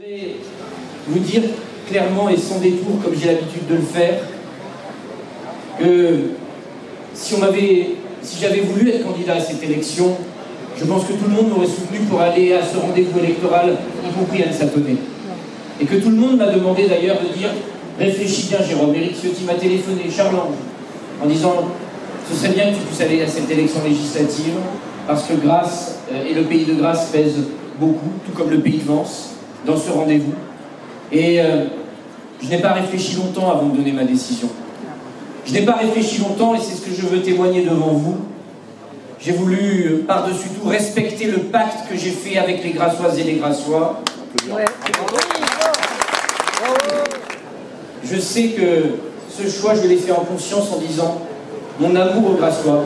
voudrais vous dire clairement et sans détour, comme j'ai l'habitude de le faire, que si j'avais voulu être candidat à cette élection, je pense que tout le monde m'aurait soutenu pour aller à ce rendez-vous électoral, y compris Anne Satonnet. Et que tout le monde m'a demandé d'ailleurs de dire « Réfléchis bien Jérôme ». Éric Ciotti m'a téléphoné, Charles-Ange, en disant « Ce serait bien que tu puisses aller à cette élection législative, parce que Grasse et le pays de Grasse pèsent beaucoup, tout comme le pays de Vence, dans ce rendez-vous. » Et je n'ai pas réfléchi longtemps avant de donner ma décision. Je n'ai pas réfléchi longtemps, et c'est ce que je veux témoigner devant vous. J'ai voulu, par-dessus tout, respecter le pacte que j'ai fait avec les Grassoises et les Grassois. Ouais. Je sais que ce choix, je l'ai fait en conscience en disant mon amour aux Grassois,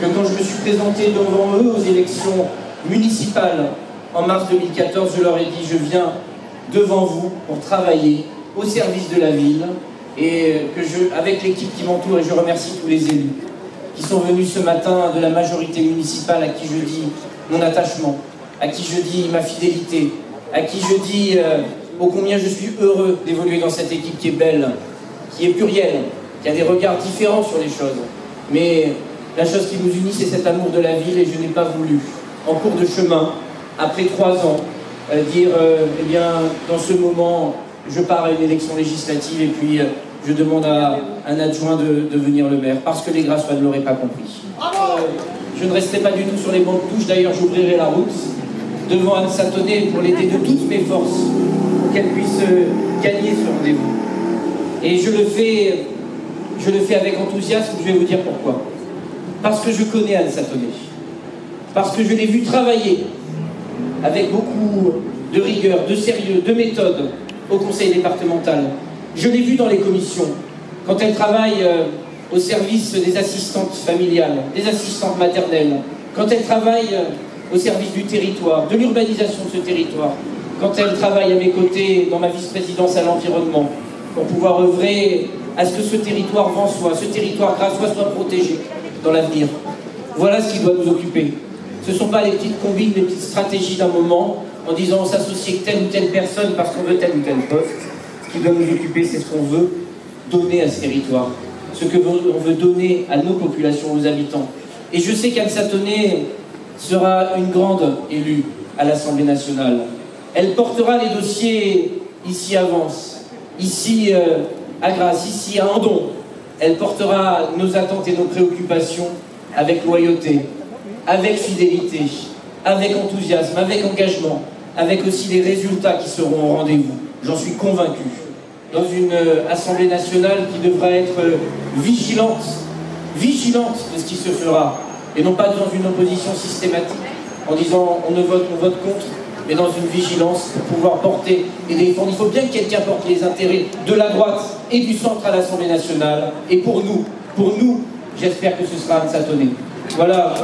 que quand je me suis présenté devant eux aux élections municipales en mars 2014, je leur ai dit je viens devant vous pour travailler au service de la ville, et que avec l'équipe qui m'entoure, et je remercie tous les élus qui sont venus ce matin de la majorité municipale, à qui je dis mon attachement, à qui je dis ma fidélité, à qui je dis ô combien je suis heureux d'évoluer dans cette équipe qui est belle, qui est plurielle, qui a des regards différents sur les choses. Mais la chose qui nous unit, c'est cet amour de la ville, et je n'ai pas voulu, en cours de chemin, après 3 ans, dire, eh bien, dans ce moment, je pars à une élection législative, et puis je demande à un adjoint de devenir le maire, parce que les Grassois ne l'auraient pas compris. Je ne resterai pas du tout sur les bancs de touche, d'ailleurs j'ouvrirai la route devant Anne Satonnet pour l'aider de toutes mes forces, pour qu'elle puisse gagner ce rendez-vous. Et je le fais avec enthousiasme, je vais vous dire pourquoi. Parce que je connais Anne Satonnet, parce que je l'ai vue travailler avec beaucoup de rigueur, de sérieux, de méthode au conseil départemental. Je l'ai vue dans les commissions, quand elle travaille au service des assistantes familiales, des assistantes maternelles, quand elle travaille au service du territoire, de l'urbanisation de ce territoire, quand elle travaille à mes côtés dans ma vice-présidence à l'environnement, pour pouvoir œuvrer à ce que ce territoire vensois, ce territoire grassois soit protégé dans l'avenir. Voilà ce qui doit nous occuper. Ce ne sont pas les petites combines, les petites stratégies d'un moment, en disant on s'associe avec telle ou telle personne parce qu'on veut tel ou tel poste. Ce qui doit nous occuper, c'est ce qu'on veut donner à ce territoire, ce que l'on veut donner à nos populations, aux habitants. Et je sais qu'Anne Satonnet sera une grande élue à l'Assemblée nationale. Elle portera les dossiers ici à Vence, ici à Grasse, ici à Andon. Elle portera nos attentes et nos préoccupations avec loyauté, avec fidélité, avec enthousiasme, avec engagement, avec aussi des résultats qui seront au rendez-vous. J'en suis convaincu. Dans une Assemblée nationale qui devra être vigilante de ce qui se fera, et non pas dans une opposition systématique, en disant on vote contre, mais dans une vigilance pour pouvoir porter et défendre. Il faut bien que quelqu'un porte les intérêts de la droite et du centre à l'Assemblée nationale, et pour nous, j'espère que ce sera Anne Satonnet. Voilà.